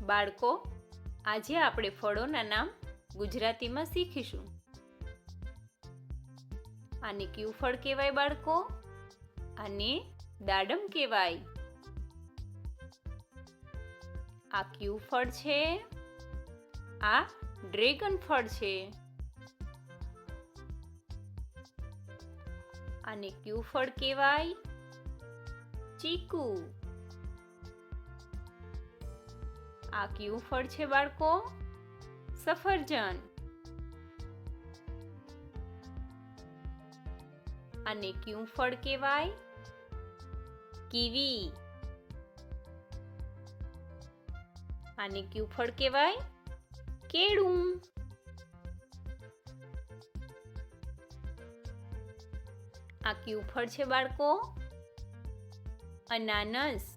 બાળકો, આજે આપણે ફળોના નામ ગુજરાતીમાં શીખીશું. આને કયું ફળ કહેવાય બાળકો? આને દાડમ કહેવાય. આ કયું ફળ છે? આ ડ્રેગન ફળ છે. આને કયું ફળ કહેવાય? ચીકુ. આ કયું ફળ છે બાળકો? સફરજન. આને કયું ફળ કહેવાય? કીવી. આને કયું ફળ કહેવાય? કેળું. આ કયું ફળ છે બાળકો? અનાનસ.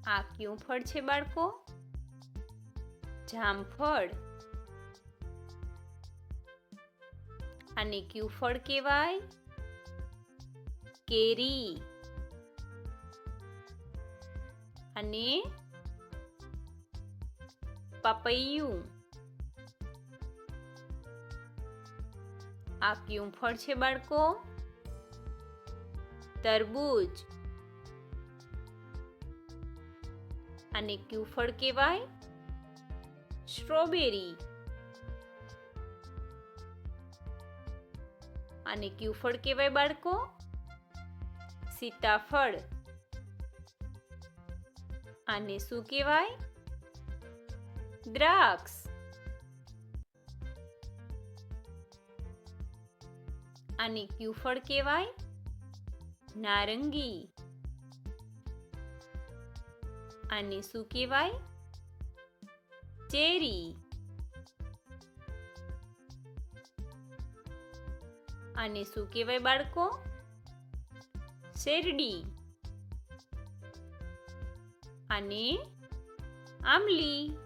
આ કયું ફળ છે બાળકો? જામફળ. આને કયું ફળ કહેવાય? કેરી. અને પપૈયું. આ કયું ફળ છે બાળકો? તરબૂચ. આને કયું ફળ કહેવાય? સ્ટ્રોબેરી. આને કયું ફળ કહેવાય બાળકો? સીતાફળ. આને શું કહેવાય? દ્રાક્ષ. આને કયું ફળ કહેવાય? નારંગી. આને શું કહેવાય? ચેરી. આને શું કહેવાય બાળકો? શેરડી. આને આંબલી.